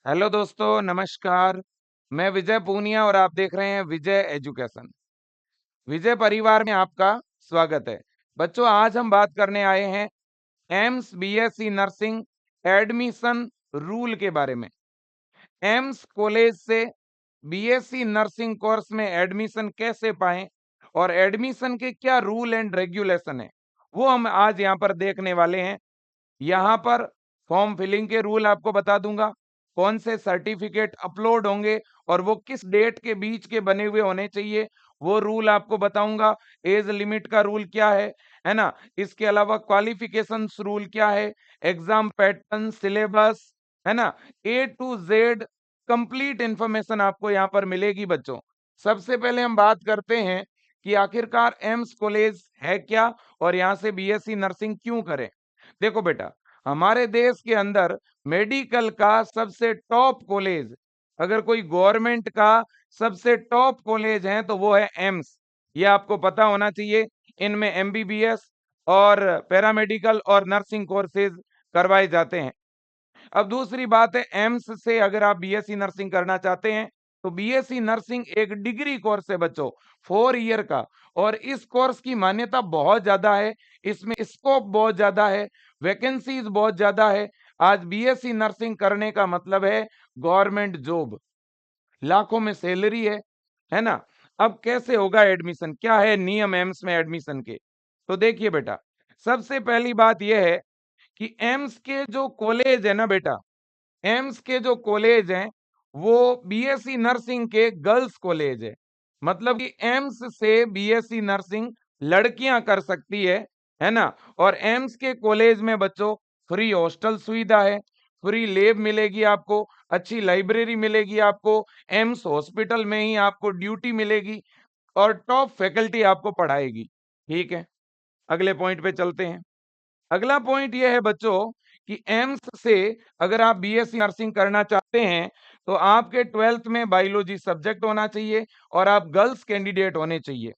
Hello दोस्तों, नमस्कार। मैं विजय पूनिया और आप देख रहे हैं विजय एजुकेशन। विजय परिवार में आपका स्वागत है। बच्चों, आज हम बात करने आए हैं AIIMS BSc nursing admission rule के बारे में। एम्स कॉलेज से बीएससी नर्सिंग कोर्स में एडमिशन कैसे पाएं और एडमिशन के क्या रूल एंड रेगुलेशन है, वो हम आज यहाँ पर देखने वाले हैं। यहाँ पर फॉर्म फिलिंग के रूल आपको बता दूंगा, कौन से सर्टिफिकेट अपलोड होंगे और वो किस डेट के बीच के बने हुए होने चाहिए, वो रूल आपको बताऊंगा। एज लिमिट का रूल क्या है ना। इसके अलावा क्वालिफिकेशंस रूल क्या है, एग्जाम पैटर्न, सिलेबस, है ना। ए टू जेड कंप्लीट इंफॉर्मेशन आपको यहाँ पर मिलेगी बच्चों। सबसे पहले हम बात करते हैं कि आखिरकार एम्स कॉलेज है क्या और यहाँ से बीएससी नर्सिंग क्यों करें। देखो बेटा, हमारे देश के अंदर मेडिकल का सबसे टॉप कॉलेज, अगर कोई गवर्नमेंट का सबसे टॉप कॉलेज है तो वो है एम्स। ये आपको पता होना चाहिए। इनमें एमबीबीएस और पैरामेडिकल और नर्सिंग कोर्सेज करवाए जाते हैं। अब दूसरी बात है, एम्स से अगर आप बीएससी नर्सिंग करना चाहते हैं तो बीएससी नर्सिंग एक डिग्री कोर्स है बच्चों, 4 ईयर का। और इस कोर्स की मान्यता बहुत ज्यादा है, इसमें स्कोप बहुत ज्यादा है, वैकेंसीज बहुत ज्यादा है। आज बीएससी नर्सिंग करने का मतलब है गवर्नमेंट जॉब, लाखों में सैलरी है ना। अब कैसे होगा एडमिशन, क्या है नियम एम्स में एडमिशन के, तो देखिए बेटा, सबसे पहली बात यह है कि एम्स के जो कॉलेज है ना बेटा, एम्स के जो कॉलेज हैं वो बीएससी नर्सिंग के गर्ल्स कॉलेज मतलब कि एम्स से बीएससी नर्सिंग लड़कियां कर सकती है ना। और एम्स के कॉलेज में बच्चों फ्री हॉस्टल सुविधा है, फ्री लैब मिलेगी आपको, अच्छी लाइब्रेरी मिलेगी आपको, एम्स हॉस्पिटल में ही आपको ड्यूटी मिलेगी और टॉप फैकल्टी आपको पढ़ाएगी। ठीक है, अगले पॉइंट पे चलते हैं। अगला पॉइंट यह है बच्चों कि एम्स से अगर आप बीएससी नर्सिंग करना चाहते हैं तो आपके 12th में बायोलॉजी सब्जेक्ट होना चाहिए और आप गर्ल्स कैंडिडेट होने चाहिए।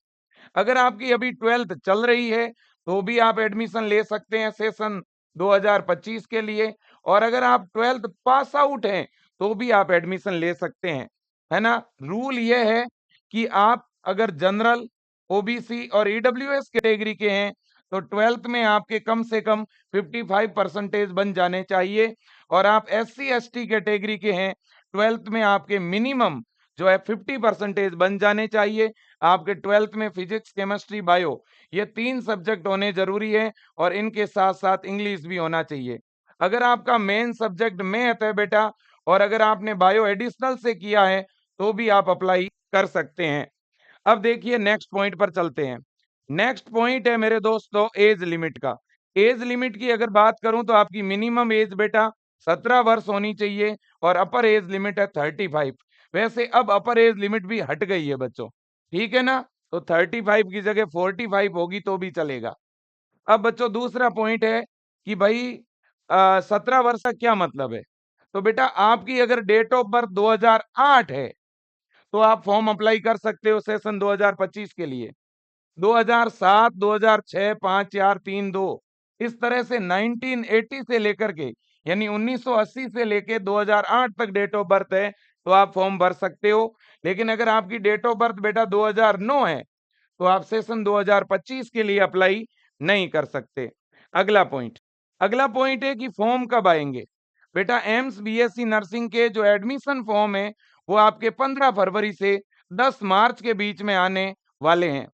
अगर आपकी अभी 12th चल रही है तो भी आप एडमिशन ले सकते हैं सेशन 2025 के लिए। और अगर आप 12th पास आउट हैं तो भी आप एडमिशन ले सकते हैं, है ना। रूल यह है कि आप अगर जनरल, ओबीसी और ईडब्ल्यूएस कैटेगरी के हैं तो 12th में आपके कम से कम 55% बन जाने चाहिए। और आप एससी एसटी कैटेगरी के हैं, 12th में आपके मिनिमम जो है 50% बन जाने चाहिए। आपके 12th में फिजिक्स, केमिस्ट्री, बायो, ये 3 सब्जेक्ट होने जरूरी है और इनके साथ साथ इंग्लिश भी होना चाहिए। अगर आपका मेन सब्जेक्ट मैथ है बेटा और अगर आपने बायो एडिशनल से किया है तो भी आप अप्लाई कर सकते हैं। अब देखिए नेक्स्ट पॉइंट पर चलते हैं। नेक्स्ट पॉइंट है मेरे दोस्तों एज लिमिट का। एज लिमिट की अगर बात करूं तो आपकी मिनिमम एज बेटा 17 वर्ष होनी चाहिए और अपर एज लिमिट है 35। वैसे अब अपर एज लिमिट भी हट गई है बच्चों, ठीक है ना। तो 35 की जगह 45 होगी तो भी चलेगा। अब बच्चों दूसरा पॉइंट है कि भाई 17 वर्ष का क्या मतलब है। तो बेटा आपकी अगर डेट ऑफ बर्थ 2008 है तो आप फॉर्म अप्लाई कर सकते हो सेशन 2025 के लिए। 2007, 2006, 5, 4, 3, 2, इस तरह से 1980 से लेकर के यानी 1980 से लेके 2008 तक डेट ऑफ बर्थ है तो आप फॉर्म भर सकते हो। लेकिन अगर आपकी डेट ऑफ बर्थ बेटा 2009 है तो आप सेशन 2025 के लिए अप्लाई नहीं कर सकते। अगला पॉइंट, अगला पॉइंट है कि फॉर्म कब आएंगे। बेटा एम्स बीएससी नर्सिंग के जो एडमिशन फॉर्म है वो आपके 15 फरवरी से 10 मार्च के बीच में आने वाले हैं।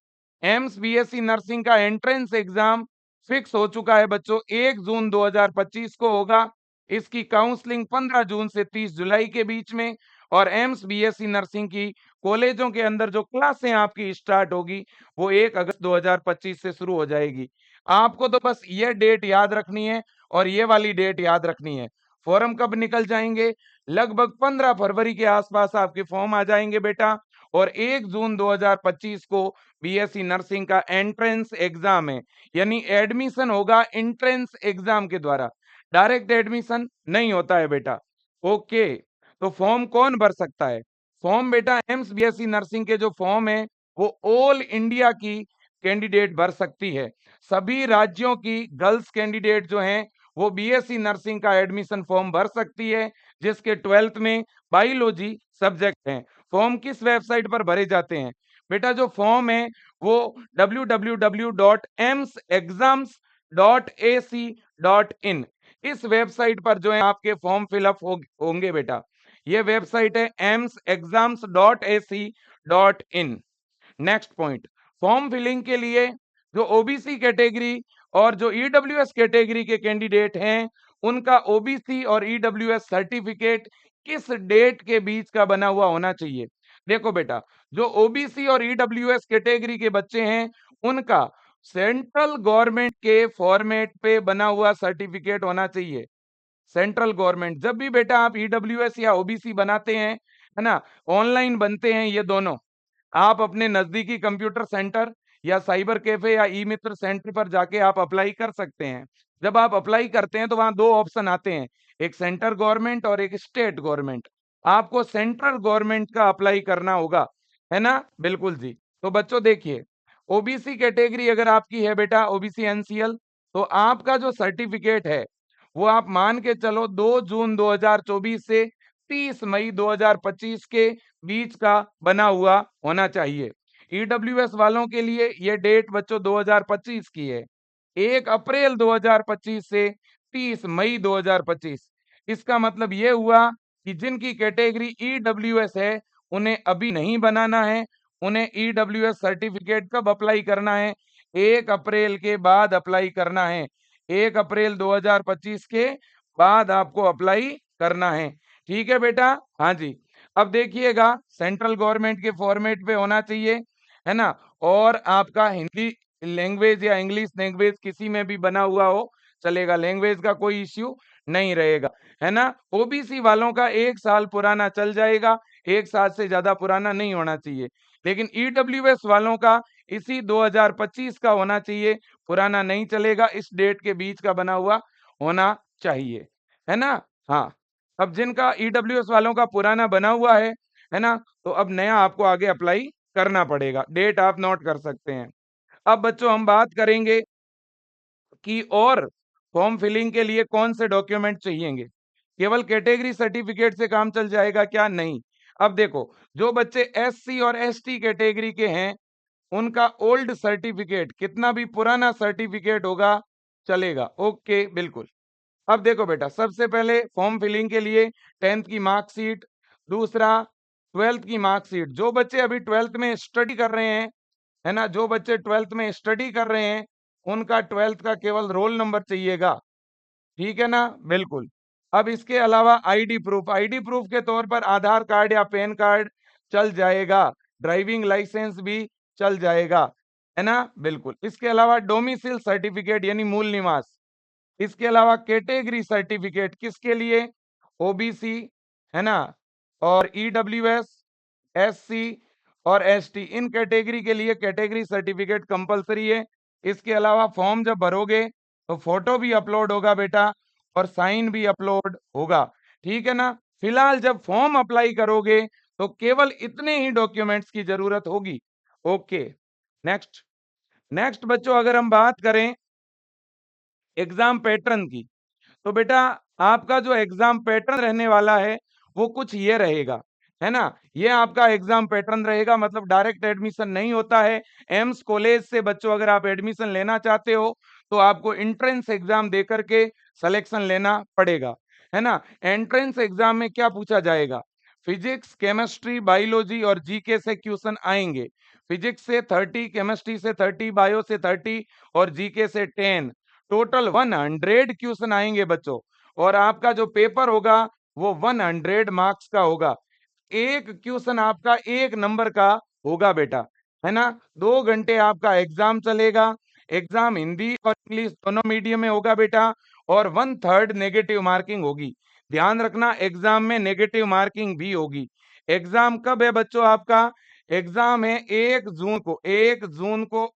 एम्स बीएससी नर्सिंग का एंट्रेंस एग्जाम फिक्स हो चुका है बच्चों, 1 जून 2025 को होगा। इसकी काउंसलिंग 15 जून से 30 जुलाई के बीच में। और एम्स बीएससी नर्सिंग की कॉलेजों के अंदर जो क्लासें आपकी स्टार्ट होगी वो 1 अगस्त 2025 से शुरू हो जाएगी। आपको तो बस ये डेट याद रखनी है और ये वाली डेट याद रखनी है। फॉर्म कब निकल जाएंगे, लगभग 15 फरवरी के आसपास आपके फॉर्म आ जाएंगे बेटा। और 1 जून 2025 को बीएससी नर्सिंग का एंट्रेंस एग्जाम है, यानी एडमिशन होगा एंट्रेंस एग्जाम के द्वारा, डायरेक्ट एडमिशन नहीं होता है बेटा। ओके, तो फॉर्म कौन भर सकता है। फॉर्म बेटा एम्स बीएससी नर्सिंग के जो फॉर्म है वो ऑल इंडिया की कैंडिडेट भर सकती है। सभी राज्यों की गर्ल्स कैंडिडेट जो हैं वो बीएससी नर्सिंग का एडमिशन फॉर्म भर सकती है, जिसके 12th में बायोलॉजी सब्जेक्ट है। फॉर्म किस वेबसाइट पर भरे जाते हैं? बेटा जो फॉर्म है वो www.emsexams.ac.in इस वेबसाइट पर जो है आपके फॉर्म फिलअप होंगे बेटा। ये वेबसाइट है emsexams.ac.in। Next point, form filling के लिए जो ओबीसी कैटेगरी और जो ईडब्ल्यूएस कैटेगरी के कैंडिडेट हैं, उनका ओबीसी और ईडब्ल्यूएस सर्टिफिकेट किस डेट के बीच का बना हुआ होना चाहिए? देखो बेटा, जो ओबीसी और ईडब्ल्यूएस कैटेगरी के बच्चे हैं, उनका सेंट्रल गवर्नमेंट के फॉर्मेट पे बना हुआ सर्टिफिकेट होना चाहिए। सेंट्रल गवर्नमेंट, जब भी बेटा आप ईडब्ल्यूएस या ओबीसी बनाते हैं, है ना, ऑनलाइन बनते हैं ये दोनों, आप अपने नजदीकी कंप्यूटर सेंटर या साइबर कैफे या ई मित्र सेंटर पर जाके आप अप्लाई कर सकते हैं। जब आप अप्लाई करते हैं तो वहां दो ऑप्शन आते हैं, एक सेंट्रल गवर्नमेंट और एक स्टेट गवर्नमेंट। आपको सेंट्रल गवर्नमेंट का अप्लाई करना होगा, है ना, बिल्कुल जी। तो बच्चों देखिए, ओबीसी कैटेगरी अगर आपकी है बेटा, ओबीसी एनसीएल, तो आपका जो सर्टिफिकेट है वो आप मान के चलो 2 जून 2024 से 30 मई 2025 के बीच का बना हुआ होना चाहिए। ईडब्ल्यूएस वालों के लिए ये डेट बच्चों 2025 की है, 1 अप्रैल 2025 से 30 मई 2025। इसका मतलब ये हुआ कि जिनकी कैटेगरी ईडब्ल्यूएस है, उन्हें अभी नहीं बनाना है, उन्हें ईडब्ल्यूएस सर्टिफिकेट कब अप्लाई करना है? 1 अप्रैल के बाद अप्लाई करना है। 1 अप्रैल 2025 के बाद आपको अप्लाई करना है। ठीक है बेटा? हाँ जी। अब देखिएगा, सेंट्रल गवर्नमेंट के फॉर्मेट पे होना चाहिए, है ना? और आपका हिंदी लैंग्वेज या इंग्लिश लैंग्वेज किसी में भी बना हुआ हो चलेगा, लैंग्वेज का कोई इश्यू नहीं रहेगा, है ना? ओबीसी वालों का 1 साल पुराना चल जाएगा, 1 साल से ज्यादा पुराना नहीं होना चाहिए। लेकिन ईडब्ल्यूएस वालों का इसी 2025 का होना चाहिए, पुराना नहीं चलेगा, इस डेट के बीच का बना हुआ होना चाहिए, है ना? हाँ। अब जिनका ईडब्ल्यूएस वालों का पुराना बना हुआ है ना? तो अब नया आपको आगे अप्लाई करना पड़ेगा। डेट आप नोट कर सकते हैं। अब बच्चों हम बात करेंगे कि और फॉर्म फिलिंग के लिए कौन से डॉक्यूमेंट चाहिएंगे। केवल कैटेगरी सर्टिफिकेट से काम चल जाएगा क्या? नहीं। अब देखो, जो बच्चे एससी और एसटी कैटेगरी के हैं, उनका ओल्ड सर्टिफिकेट, कितना भी पुराना सर्टिफिकेट होगा चलेगा। ओके, बिल्कुल। अब देखो बेटा, सबसे पहले फॉर्म फिलिंग के लिए 10th की मार्कशीट, दूसरा 12th की मार्कशीट। जो बच्चे अभी 12th में स्टडी कर रहे हैं, है ना, जो बच्चे 12th में स्टडी कर रहे हैं, उनका 12th का केवल रोल नंबर चाहिएगा। ठीक है ना? बिल्कुल। अब इसके अलावा आईडी प्रूफ के तौर पर आधार कार्ड या पैन कार्ड चल जाएगा, ड्राइविंग लाइसेंस भी चल जाएगा, है ना? बिल्कुल। इसके अलावा डोमिसाइल सर्टिफिकेट यानी मूल निवास, इसके अलावा कैटेगरी सर्टिफिकेट किसके लिए? ओबीसी, है ना, और ईडब्ल्यूएस, एससी और एसटी, इन कैटेगरी के लिए कैटेगरी सर्टिफिकेट कंपलसरी है। इसके अलावा फॉर्म जब भरोगे तो फोटो भी अपलोड होगा बेटा, और साइन भी अपलोड होगा। ठीक है ना? फिलहाल जब फॉर्म अप्लाई करोगे तो केवल इतने ही डॉक्यूमेंट्स की जरूरत होगी। Okay, next. नेक्स्ट बच्चों, अगर हम बात करें एग्जाम पैटर्न की, तो बेटा आपका जो एग्जाम पैटर्न रहने वाला है वो कुछ ये रहेगा, है ना? ये आपका एग्जाम पैटर्न रहेगा, मतलब डायरेक्ट एडमिशन नहीं होता है। एम्स कॉलेज से बच्चों अगर आप एडमिशन लेना चाहते हो तो आपको एंट्रेंस एग्जाम दे करके सिलेक्शन लेना पड़ेगा, है ना? एंट्रेंस एग्जाम में क्या पूछा जाएगा? फिजिक्स, केमिस्ट्री, बायोलॉजी और जीके से क्वेश्चन आएंगे। फिजिक्स से 30, केमिस्ट्री से 30, बायो से 30 और जीके से 10, टोटल 100 क्वेश्चन आएंगे बच्चों। और आपका जो पेपर होगा वो 100 मार्क्स का होगा। एक क्वेश्चन आपका 1 नंबर का होगा बेटा, है ना? 2 घंटे आपका एग्जाम चलेगा। एग्जाम हिंदी और इंग्लिश दोनों मीडियम में होगा बेटा, और 1/3 नेगेटिव मार्किंग होगी। ध्यान रखना, एग्जाम में नेगेटिव मार्किंग भी होगी। एग्जाम कब है बच्चों आपका? एग्जाम है 1 जून को, 1 जून को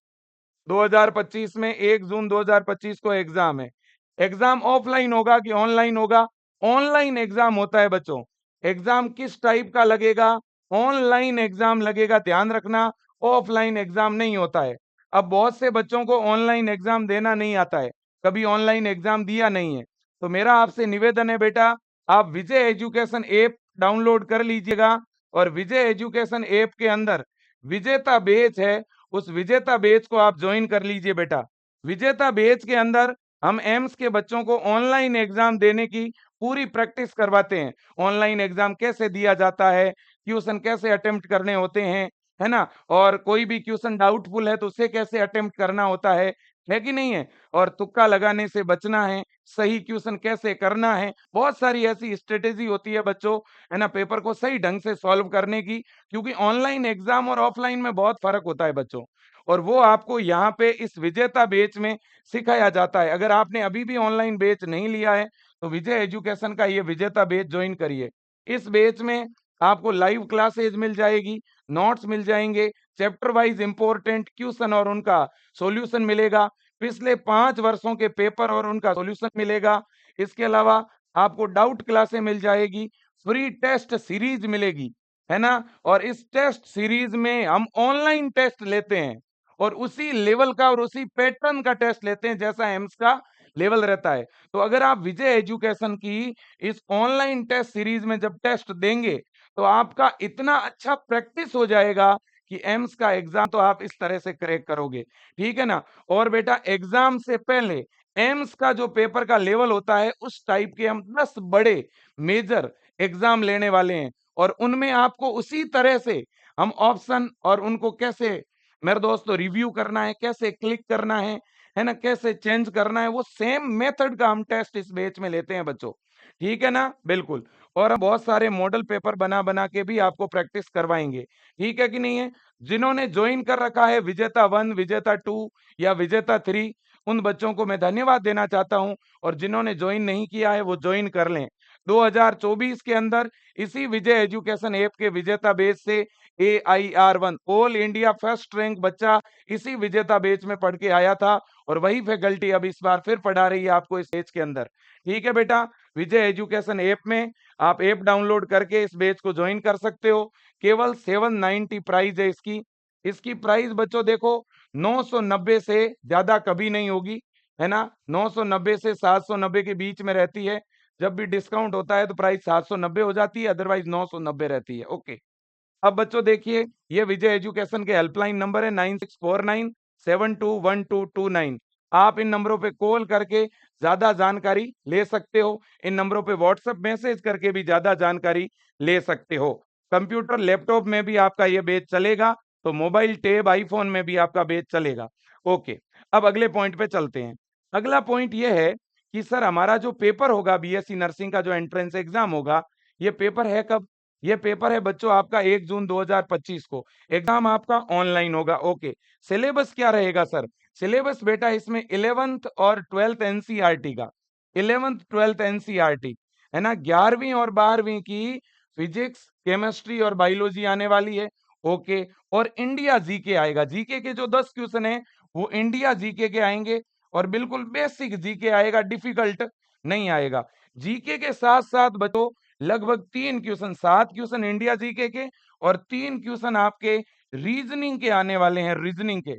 2025 में, 1 जून 2025 को एग्जाम है। एग्जाम ऑफलाइन होगा कि ऑनलाइन होगा? ऑनलाइन एग्जाम होता है बच्चों। एग्जाम किस टाइप का लगेगा? ऑनलाइन एग्जाम लगेगा, ध्यान रखना, ऑफलाइन एग्जाम नहीं होता है। अब बहुत से बच्चों को ऑनलाइन एग्जाम देना नहीं आता है, कभी ऑनलाइन एग्जाम दिया नहीं है, तो मेरा आपसे निवेदन है बेटा, आप विजय एजुकेशन ऐप डाउनलोड कर लीजिएगा और विजय एजुकेशन ऐप के अंदर विजेता बैच है, उस विजेता बैच को आप ज्वाइन कर लीजिए बेटा। विजेता बैच के अंदर हम एम्स के बच्चों को ऑनलाइन एग्जाम देने की पूरी प्रैक्टिस करवाते हैं। ऑनलाइन एग्जाम कैसे दिया जाता है, क्वेश्चन कैसे अटेम्प्ट करने होते हैं, है ना? और कोई भी क्वेश्चन डाउटफुल है तो उसे कैसे अटेम्प्ट करना होता है कि नहीं है? और तुक्का लगाने से बचना है, सही क्वेश्चन कैसे करना है, बहुत सारी ऐसी स्ट्रेटेजी होती है बच्चों, है ना? पेपर को सही ढंग से सॉल्व करने की, क्योंकि ऑनलाइन एग्जाम और ऑफलाइन में बहुत फर्क होता है बच्चों। और वो आपको यहाँ पे इस विजेता बैच में सिखाया जाता है। अगर आपने अभी भी ऑनलाइन बैच नहीं लिया है, तो विजय एजुकेशन का ये विजेता बैच ज्वाइन करिए। इस बैच में आपको लाइव क्लासेज मिल जाएगी, नोट्स मिल जाएंगे, चैप्टर वाइज इंपॉर्टेंट क्वेश्चन और उनका सॉल्यूशन मिलेगा, पिछले 5 वर्षों के पेपर और उनका सॉल्यूशन मिलेगा। इसके अलावा आपको डाउट क्लासें मिल जाएगी, फ्री टेस्ट सीरीज मिलेगी, है ना? और इस टेस्ट सीरीज में हम ऑनलाइन टेस्ट लेते हैं और उसी लेवल का और उसी पैटर्न का टेस्ट लेते हैं जैसा एम्स का लेवल रहता है। तो अगर आप विजय एजुकेशन की इस ऑनलाइन टेस्ट सीरीज में जब टेस्ट देंगे, तो आपका इतना अच्छा प्रैक्टिस हो जाएगा कि एम्स का एग्जाम तो आप इस तरह से क्रैक करोगे, ठीक है ना? और बेटा एग्जाम से पहले एम्स का जो पेपर का लेवल होता है, उस टाइप के हम 10 बड़े मेजर एग्जाम लेने वाले हैं और उनमें आपको उसी तरह से हम ऑप्शन और उनको कैसे मेरे दोस्तों रिव्यू करना है, कैसे क्लिक करना है ना? कैसे चेंज करना है, वो सेम मेथड का हम टेस्ट इस बैच में लेते हैं बच्चों, ठीक है ना? बिल्कुल। और हम बहुत सारे मॉडल पेपर बना-बना के भी आपको प्रैक्टिस करवाएँगे, ठीक है कि नहीं है? जिन्होंने जॉइन कर रखा है विजेता 1, विजेता 2 या विजेता 3, उन बच्चों को मैं धन्यवाद देना चाहता हूँ और जिन्होंने जॉइन नहीं किया है वो जॉइन कर लें। 2024 के अंदर इसी विजय एजुकेशन ऐप के विजेता बैच से AIR1 all India first rank बच्चा इसी विजेता बैच में पढ़ के आया था और वही फैकल्टी अब इस बार फिर पढ़ा रही है आपको इस बैच के अंदर। ठीक है बेटा, विजय एजुकेशन ऐप में आप ऐप डाउनलोड करके इस बैच को ज्वाइन कर सकते हो। केवल 790 प्राइस है इसकी। इसकी प्राइस बच्चों देखो 990 से ज्यादा कभी नहीं होगी, है ना? 990 से 790 के बीच में रहती है। जब भी डिस्काउंट होता है तो प्राइस 790 हो जाती है, अदरवाइज 990 रहती है। ओके। अब बच्चों देखिए, ये विजय एजुकेशन के हेल्पलाइन नंबर है 9649721229। आप इन नंबरों पे कॉल करके ज्यादा जानकारी ले सकते हो। इन नंबरों पे व्हाट्सएप मैसेज करके भी ज्यादा जानकारी ले सकते हो। कंप्यूटर लैपटॉप में भी आपका ये बैच चलेगा, तो मोबाइल टैब आईफोन में भी आपका बैच चलेगा। ओके, अब अगले पॉइंट पे चलते हैं। अगला पॉइंट ये है कि सर हमारा जो पेपर होगा बीएससी नर्सिंग का जो एंट्रेंस एग्जाम होगा, ये पेपर है कब? ये पेपर है बच्चों आपका 1 जून 2025 को। एग्जाम आपका ऑनलाइन होगा। ओके। सिलेबस क्या रहेगा सर? सिलेबस बेटा इसमें 11th और 12th एनसीईआरटी का, 11th 12th एनसीईआरटी, है ना? 11वीं और 12वीं की फिजिक्स, केमिस्ट्री और बायोलॉजी आने वाली है। ओके। और इंडिया जीके आएगा। जीके के जो 10 क्वेश्चन है वो इंडिया जीके के आएंगे और बिल्कुल बेसिक जीके आएगा, डिफिकल्ट नहीं आएगा। जीके के साथ साथ बच्चों लगभग 3 क्वेश्चन, 7 क्वेश्चन इंडिया जीके के और 3 क्वेश्चन आपके रीजनिंग के आने वाले हैं, रीजनिंग के,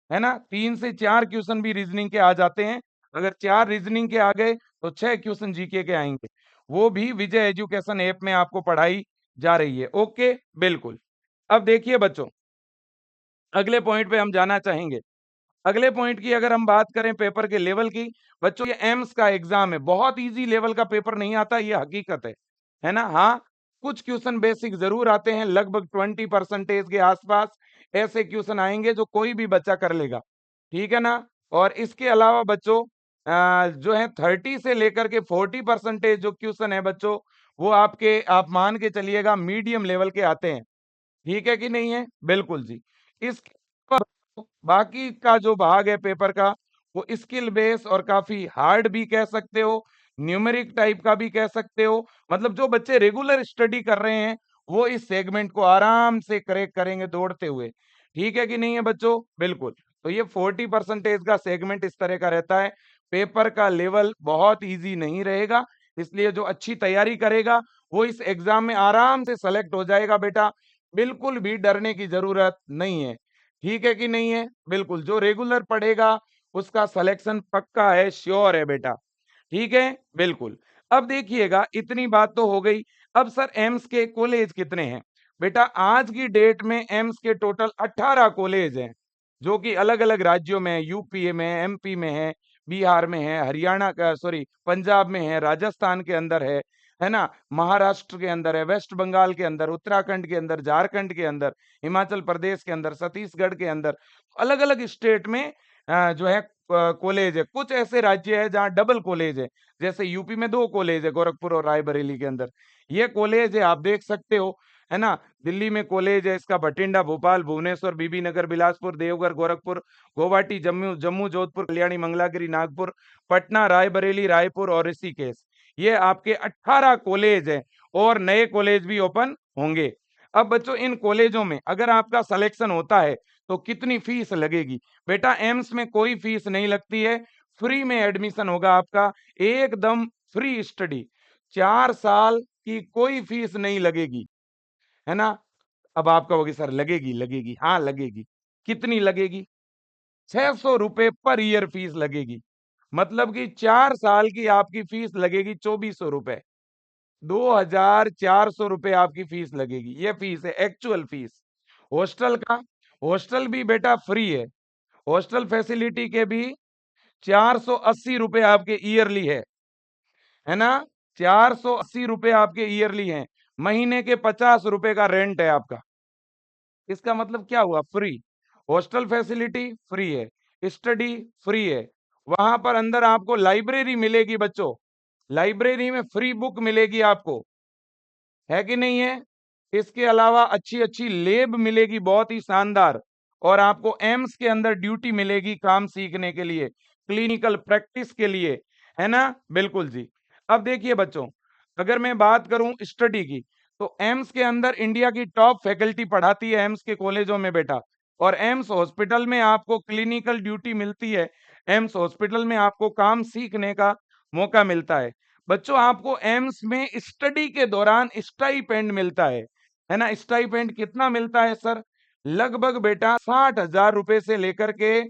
है ना? 3 से 4 क्वेश्चन भी रीजनिंग के आ जाते हैं। अगर 4 रीजनिंग के आ गए तो 6 क्वेश्चन जीके के आएंगे। वो भी विजय एजुकेशन ऐप में आपको पढ़ाई जा रही है। ओके, बिल्कुल। अब देखिए बच्चों, अगले पॉइंट पे हम जाना चाहेंगे। अगले पॉइंट की अगर हम बात करें पेपर के लेवल की, बच्चों ये एम्स का एग्जाम है, बहुत इजी लेवल का पेपर नहीं आता, ये हकीकत है ना? हाँ, कुछ क्वेश्चन बेसिक जरूर आते हैं, लगभग 20% के आसपास ऐसे क्वेश्चन आएंगे जो कोई भी बच्चा कर लेगा, ठीक है ना? और इसके अलावा बच्चों जो है 30 से लेकर के 40% जो क्वेश्चन है बच्चों, वो आपके आप मान के चलिएगा मीडियम लेवल के आते हैं, ठीक है कि नहीं है? बिल्कुल जी। इसके अलावा बाकी का जो भाग है पेपर का, वो स्किल बेस और काफ़ी हार्ड भी कह सकते हो, न्यूमेरिक टाइप का भी कह सकते हो। मतलब जो बच्चे रेगुलर स्टडी कर रहे हैं, वो इस सेगमेंट को आराम से क्रैक करेंगे दौड़ते हुए। ठीक है कि नहीं है बच्चों? बिल्कुल। तो ये 40% का सेगमेंट इस तरह का रहता है। पेपर का लेवल बहुत ईज़ी नहीं रहेगा, इसलिए जो अच्छी तैयारी करेगा, वो इस एग्ज़ाम में आराम से सेलेक्ट हो जाएगा बेटा। बिल्कुल भी डरने की ज़रूरत नहीं है। ठीक है कि नहीं है? बिल्कुल, जो रेगुलर पढ़ेगा उसका सिलेक्शन पक्का है, श्योर है बेटा। ठीक है, बिल्कुल। अब देखिएगा इतनी बात तो हो गई। अब सर एम्स के कॉलेज कितने हैं? बेटा आज की डेट में एम्स के टोटल 18 कॉलेज हैं, जो कि अलग-अलग राज्यों में है, यूपी में है, एमपी में है, बिहार में है, हरियाणा का सॉरी पंजाब में है, राजस्थान के अंदर है ना? महाराष्ट्र के अंदर है, वेस्ट बंगाल के अंदर, उत्तराखंड के अंदर, झारखंड के अंदर, हिमाचल प्रदेश के अंदर, छत्तीसगढ़ के अंदर, अलग-अलग स्टेट में जो है कॉलेज है। कुछ ऐसे राज्य है जहाँ डबल कॉलेज है, जैसे यूपी में 2 कॉलेज है, गोरखपुर और रायबरेली के अंदर। ये कॉलेज है, आप देख सकते हो, है ना? दिल्ली में कॉलेज है इसका बठिंडा, भोपाल, भुवनेश्वर, बीबीनगर, बिलासपुर, देवघर, गोरखपुर, गुवाहाटी, जम्मू जम्मू, जोधपुर, कल्याणी, मंगलागिरी, नागपुर, पटना, रायबरेली, रायपुर और ऋषिकेश। ये आपके 18 कॉलेज हैं और नए कॉलेज भी ओपन होंगे। अब बच्चों इन कॉलेजों में अगर आपका सिलेक्शन होता है, तो कितनी फीस लगेगी? बेटा एम्स में कोई फीस नहीं लगती है, फ्री में एडमिशन होगा आपका, एकदम फ्री स्टडी। 4 साल की कोई फीस नहीं लगेगी, है ना? अब आप कहोगे सर लगेगी, लगेगी। हाँ, लगेगी। कितनी लगेगी? 600 रुपए पर ईयर फीस लगेगी। मतलब कि 4 साल की आपकी फीस लगेगी 2400 रुपए। 2400 रुपए आपकी फीस लगेगी। ये फीस है एक्चुअल फीस। हॉस्टल का हॉस्टल भी बेटा फ्री है। हॉस्टल फैसिलिटी के भी 480 रुपए आपके ईयरली है ना? 480 रुपए आपके ईयरली हैं। महीने के 50 रुपए का रेंट है आपका। इसका मतलब क्या हुआ? फ्री। हॉस्टल फैसिलिटी फ्री है, स्टडी फ्री है। वहां पर अंदर आपको लाइब्रेरी मिलेगी बच्चों। लाइब्रेरी में फ्री बुक मिलेगी आपको, है कि नहीं है? इसके अलावा अच्छी-अच्छी लैब मिलेगी बहुत ही शानदार और आपको एम्स के अंदर ड्यूटी मिलेगी काम सीखने के लिए, क्लिनिकल प्रैक्टिस के लिए, है ना? बिल्कुल जी। अब देखिए बच्चों, अगर मैं बात करूँ स्टडी की, तो एम्स के अंदर इंडिया की टॉप फैकल्टी पढ़ाती है एम्स के कॉलेजों में बेटा और एम्स हॉस्पिटल में आपको क्लिनिकल ड्यूटी मिलती है। एम्स हॉस्पिटल में आपको काम सीखने का मौका मिलता है। बच्चों आपको एम्स में स्टडी के दौरान स्टाइपेंड मिलता है ना? स्टाइपेंड कितना मिलता है सर? लगभग बेटा 60,000 रुपए से लेकर के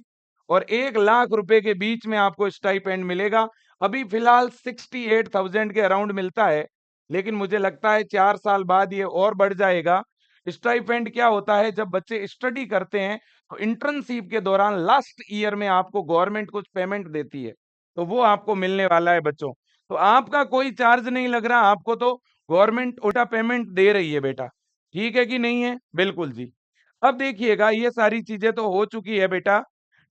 और 1 लाख रुपए के बीच में आपको स्टाइपेंड मिलेगा। अभी फिलहाल 68,000 के अराउंड मिलता है, लेकिन मुझे लगता है 4 साल बाद ये और बढ़ जाएगा। स्टाइपेंड क्या होता है? जब बच्चे स्टडी करते हैं, तो इंटर्नशिप के दौरान लास्ट ईयर में आपको गवर्नमेंट कुछ पेमेंट देती है, तो वो आपको मिलने वाला है बच्चों। तो आपका कोई चार्ज नहीं लग रहा, आपको तो गवर्नमेंट उल्टा पेमेंट दे रही है बेटा। ठीक है कि नहीं है? बिल्कुल जी। अब देखिएगा ये सारी चीजें तो हो चुकी है बेटा,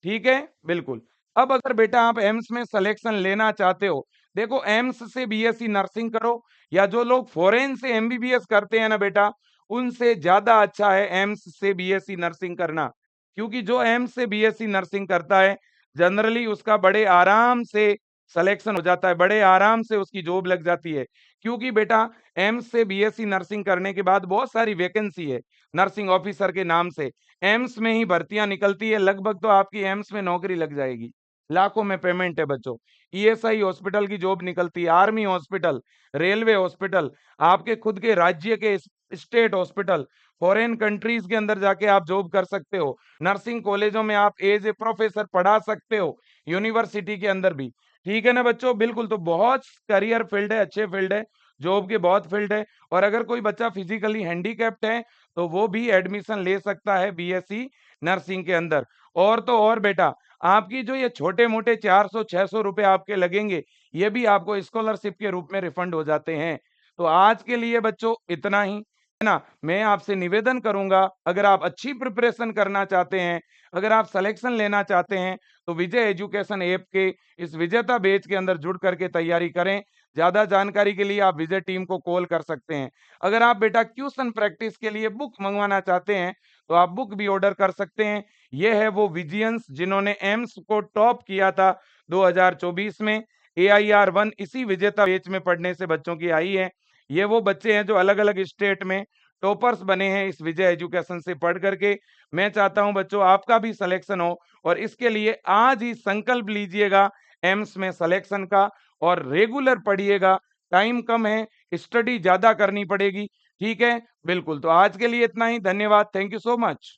ठीक है? बिल्कुल। अब अगर बेटा आप एम्स में सिलेक्शन लेना चाहते हो, देखो एम्स से बीएससी नर्सिंग करो या जो लोग फॉरेन से एमबीबीएस करते हैं ना बेटा, उनसे ज़्यादा अच्छा है एम्स से बीएससी नर्सिंग करना। क्योंकि जो एम्स से बीएससी नर्सिंग करता है, जनरली उसका बड़े आराम से सिलेक्शन हो जाता है, बड़े आराम से उसकी जॉब लग जाती है। क्योंकि बेटा एम्स से बीएससी नर्सिंग करने के बाद बहुत सारी वैकेंसी है, नर्सिंग ऑफिसर के नाम से। एम्स में ही भर्तियाँ निकलती है, लगभग तो आपकी एम्स में नौकरी लग जाएगी। लाखों में पेमेंट है बच्चों। ईएसआई हॉस्पिटल की जॉब निकलती है, आर्मी हॉस्पिटल, रेलवे हॉस्पिटल, आपके खुद के राज्य के स्टेट हॉस्पिटल, फॉरेन कंट्रीज के अंदर जाके आप जॉब कर सकते हो। नर्सिंग कॉलेजों में आप एज ए प्रोफेसर पढ़ा सकते हो, यूनिवर्सिटी के अंदर भी। ठीक है ना बच्चों? बिल्कुल, तो बहुत करियर फील्ड है, अच्छे फील्ड है, जॉब के बहुत फील्ड है और अगर कोई बच्चा फिजिकली हैंडीकैप्ड है, तो वो भी एडमिशन ले सकता है बीएससी नर्सिंग के अंदर। और तो और बेटा, आपकी जो ये छोटे-मोटे 400-600 रुपए आपके लगेंगे, ये भी आपको स्कॉलरशिप के रूप में रिफंड हो जाते हैं। तो आज के लिए बच्चों इतना ही, है ना? मैं आपसे निवेदन करूँगा, अगर आप अच्छी प्रिपरेशन करना चाहते हैं, अगर आप सिलेक्शन लेना चाहते हैं, तो विजय एजुकेशन ऐप के इस विजेता बैच के अंदर जुड़ करके तैयारी करें। ज़्यादा जानकारी के लिए आप विजय टीम को कॉल कर सकते हैं। अगर आप बेटा ट्यूशन प्रैक्टिस के लिए बुक मँगवाना चाहते हैं, तो आप बुक भी ऑर्डर कर सकते हैं। ये है वो विजियंस जिन्होंने एम्स को टॉप किया था 2024 में। एआईआर 1 इसी विजेता बैच में पढ़ने से बच्चों की आई है। ये वो बच्चे हैं जो अलग-अलग स्टेट में टॉपर्स बने हैं इस विजय एजुकेशन से पढ़ करके। मैं चाहता हूं बच्चों आपका भी सिलेक्शन हो और इसके लिए आज ही संकल्प लीजिएगा एम्स में सिलेक्शन का और रेगुलर पढ़िएगा। टाइम कम है, स्टडी ज़्यादा करनी पड़ेगी। ठीक है? बिल्कुल, तो आज के लिए इतना ही। धन्यवाद। Thank you so much.